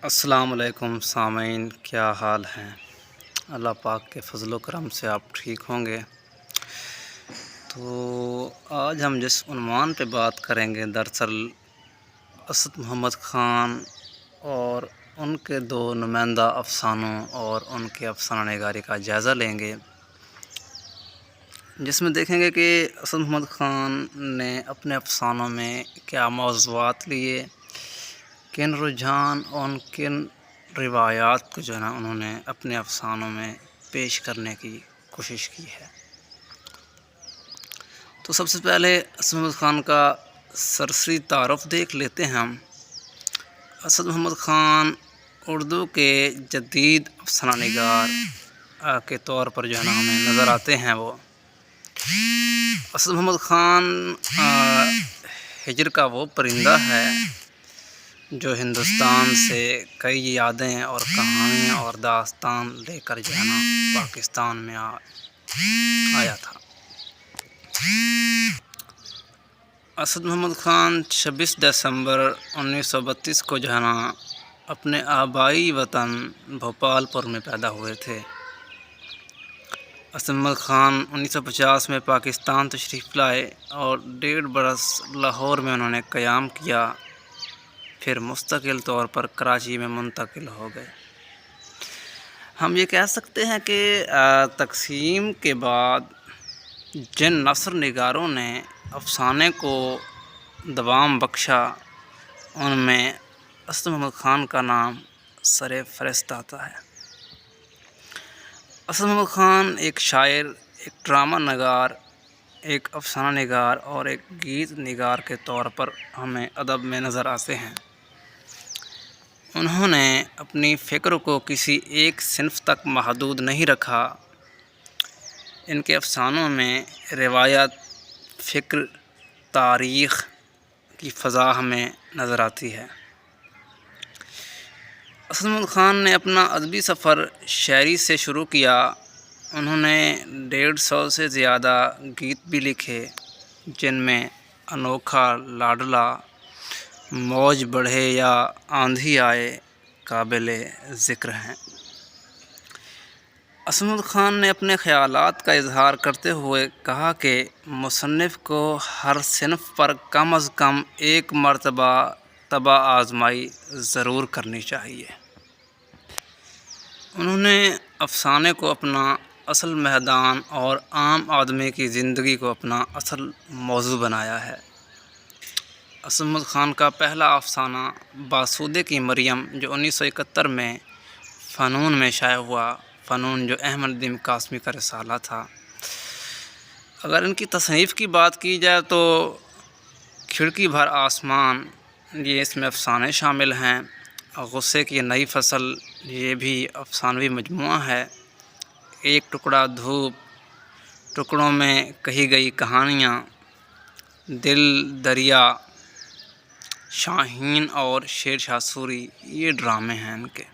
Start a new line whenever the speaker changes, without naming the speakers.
السلام علیکم سامعین، کیا حال ہیں؟ اللہ پاک کے فضل و کرم سے آپ ٹھیک ہوں گے۔ تو آج ہم جس عنوان پہ بات کریں گے، دراصل اسد محمد خان اور ان کے دو نمائندہ افسانوں اور ان کے افسانہ نگاری کا جائزہ لیں گے، جس میں دیکھیں گے کہ اسد محمد خان نے اپنے افسانوں میں کیا موضوعات لیے، کن رجحان اور کن روایات کو انہوں نے اپنے افسانوں میں پیش کرنے کی کوشش کی ہے۔ تو سب سے پہلے اسد محمد خان کا سرسری تعارف دیکھ لیتے ہیں ہم۔ اسد محمد خان اردو کے جدید افسانہ نگار کے طور پر ہمیں نظر آتے ہیں۔ وہ اسد محمد خان ہجر کا وہ پرندہ ہے جو ہندوستان سے کئی یادیں اور کہانیاں اور داستان لے کر پاکستان میں آیا تھا۔ اسد محمد خان 26 دسمبر 1932 کو اپنے آبائی وطن بھوپال پور میں پیدا ہوئے تھے۔ اسد محمد خان 1950 میں پاکستان تشریف لائے اور 1.5 برس لاہور میں انہوں نے قیام کیا، پھر مستقل طور پر کراچی میں منتقل ہو گئے۔ ہم یہ کہہ سکتے ہیں کہ تقسیم کے بعد جن نثر نگاروں نے افسانے کو دوام بخشا، ان میں اسد محمد خان کا نام سر فہرست آتا ہے۔ اسد محمد خان ایک شاعر، ایک ڈرامہ نگار، ایک افسانہ نگار اور ایک گیت نگار کے طور پر ہمیں ادب میں نظر آتے ہیں۔ انہوں نے اپنی فکر کو کسی ایک صنف تک محدود نہیں رکھا۔ ان کے افسانوں میں روایت، فکر، تاریخ کی فضا ہمیں نظر آتی ہے۔ اسد محمد خان نے اپنا ادبی سفر شاعری سے شروع کیا۔ انہوں نے 150 سے زیادہ گیت بھی لکھے، جن میں انوکھا، لاڈلا، موج بڑھے یا آندھی آئے قابل ذکر ہیں۔ اسد محمد خان نے اپنے خیالات کا اظہار کرتے ہوئے کہا کہ مصنف کو ہر صنف پر کم از کم ایک مرتبہ طبع آزمائی ضرور کرنی چاہیے۔ انہوں نے افسانے کو اپنا اصل میدان اور عام آدمی کی زندگی کو اپنا اصل موضوع بنایا ہے۔ اسد محمد خان کا پہلا افسانہ باسودے کی مریم، جو 1971 میں فنون میں شائع ہوا، فنون جو احمد ندیم قاسمی کا رسالہ تھا۔ اگر ان کی تصنیف کی بات کی جائے تو کھڑکی بھر آسمان، یہ اس میں افسانے شامل ہیں۔ غصے کی نئی فصل، یہ بھی افسانوی مجموعہ ہے۔ ایک ٹکڑا دھوپ، ٹکڑوں میں کہی گئی کہانیاں، دل دریا، شاہین اور شیر شاہ سوری، یہ ڈرامے ہیں ان کے۔